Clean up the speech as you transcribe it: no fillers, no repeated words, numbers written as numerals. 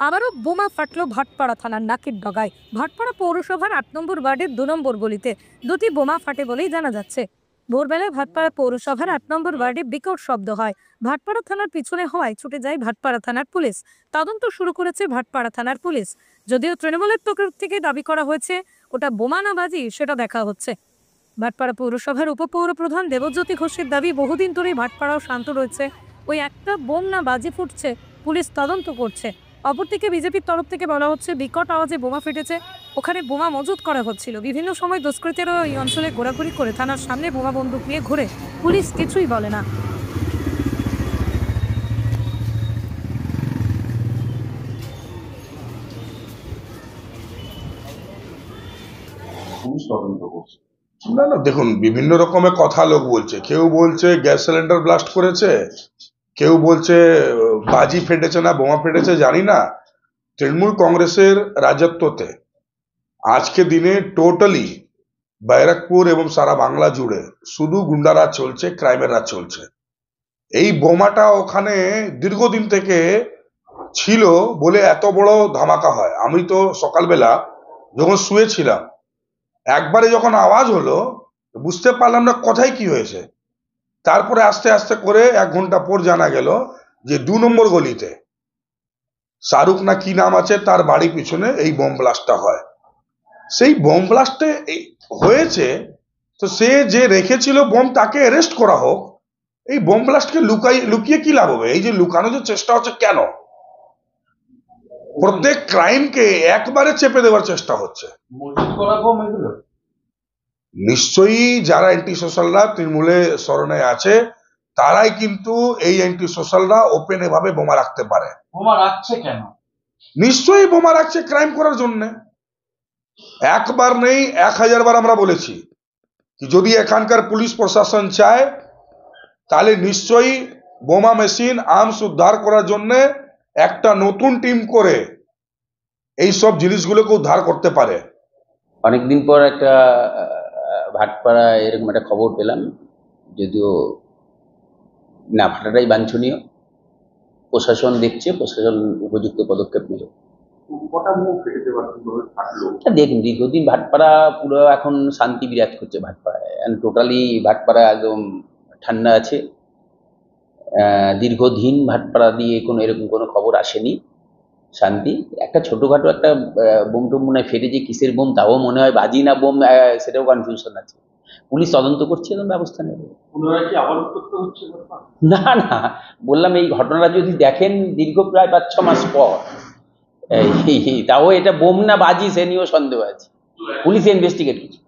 আবারও বোমা ফাটল ভাটপাড়া থানার নাকির ডগায়। ভাটপাড়া পৌরসভার ৮ নম্বর ওয়ার্ডের ২ নম্বর গলিতে দুটি বোমা ফাটে বলেই জানা যাচ্ছে। ভোরবেলায় ভাটপাড়া পৌরসভার ৮ নম্বর ওয়ার্ডে বিকট শব্দ হয়। ভাটপাড়া থানার পিছনে হওয়ায় ছুটে যায় ভাটপাড়া থানার পুলিশ। তদন্ত শুরু করেছে ভাটপাড়া থানার পুলিশ। যদিও তৃণমূলের তরফ থেকে দাবি করা হয়েছে ওটা বোমা না বাজি সেটা দেখা হচ্ছে। ভাটপাড়া পৌরসভার উপপৌর প্রধান দেবজ্যোতি ঘোষের দাবি, বহুদিন ধরেই ভাটপাড়াও শান্ত রয়েছে, ওই একটা বোম না বাজি ফুটছে, পুলিশ তদন্ত করছে। অপরদিকে বিজেপির তরফ থেকে বলা হচ্ছে বিকট আওয়াজে বোমা ফেটেছে, ওখানে বোমা মজুত করা হচ্ছিল। বিভিন্ন সময় দুষ্কৃতীরা এই অঞ্চলে ঘোরাঘুরি করে থানার সামনে বোমা বন্দুক নিয়ে ঘুরে, পুলিশ কিছুই বলে না। পুলিশ তদন্ত করছে। না না, দেখুন বিভিন্ন রকমের কথা লোক বলছে। কেউ বলছে গ্যাস সিলিন্ডার ব্লাস্ট করেছে, কেউ বলছে বাজি ফেটেছে না বোমা ফেটেছে, জানি না। তৃণমূল কংগ্রেসের রাজত্বতে আজকে দিনে টোটালি ব্যারাকপুর এবং সারা বাংলা জুড়ে শুধু গুন্ডারাজ চলছে, ক্রাইমের রাজ চলছে। এই বোমাটা ওখানে দীর্ঘদিন থেকে ছিল বলে এত বড় ধামাকা হয়। আমি তো সকালবেলা যখন শুয়েছিলাম, একবারে যখন আওয়াজ হলো বুঝতে পারলাম না কোথায় কি হয়েছে। তারপরে আস্তে আস্তে করে 1 ঘন্টা পর জানা গেল যে 2 নম্বর গলিতে শাহরুখ না কি নাম আছে তার বাড়ি পিছনে এই বোম ব্লাস্টটা হয়। সেই বোম ব্লাস্টে হয়েছে, তো সে যে রেখেছিল বোম তাকে অ্যারেস্ট করা হোক। এই বোম ব্লাস্টকে লুকিয়ে কি লাভ হবে? এই যে লুকানোর যে চেষ্টা হচ্ছে, কেন প্রত্যেক ক্রাইমকে একবারে চেপে দেওয়ার চেষ্টা হচ্ছে? মজুত করা বোম এগুলো নিশ্চয়ই যারা অ্যান্টি সোশ্যালরা তৃণমূলের শরণে আছে, তারাই কিন্তু এই অ্যান্টি সোশ্যালরা ওপেন এভাবে বোমা রাখতে পারে। বোমা রাখছে কেন? নিশ্চয়ই বোমা রাখছে ক্রাইম করার জন্য। একবার নেই 1000 বার আমরা বলেছি কি যদি এখানকার পুলিশ প্রশাসন চায় তাহলে নিশ্চয়ই বোমা মেশিন আর্মস উদ্ধার করার জন্য একটা নতুন টিম করে এই সব জিনিসগুলোকে উদ্ধার করতে পারে। অনেকদিন পর একটা ভাটপাড়া এরকম একটা খবর পেলাম, যদিও না ফাটাটাই বাঞ্ছনীয়। প্রশাসন দেখছে, প্রশাসন উপযুক্ত পদক্ষেপ নিল। কটা মুখ ফেটেছে বা কিভাবে ফাটলো? দেখুন, দীর্ঘদিন ভাটপাড়া পুরো এখন শান্তি বিরাজ করছে ভাটপাড়ায়, টোটালি ভাটপাড়া একদম ঠান্ডা আছে। দীর্ঘদিন ভাটপাড়া দিয়ে এরকম কোনো খবর আসেনি, শান্তি। একটা ছোটোখাটো একটা বোম টোম মনে হয় ফেটেছে, কিসের বোম তাও মনে হয় বাজি না বোম, সেটাও কনফিউশন আছে। পুলিশ তদন্ত করছে এবং ব্যবস্থা নেবে। পুনরায় কি আবার উত্তপ্ত হচ্ছে? না না, বললাম এই ঘটনাটা যদি দেখেন দীর্ঘ প্রায় 5-6 মাস পর, তাও এটা বোম না বাজি সে নিয়েও সন্দেহ আছে। পুলিশ ইনভেস্টিগেট করছে।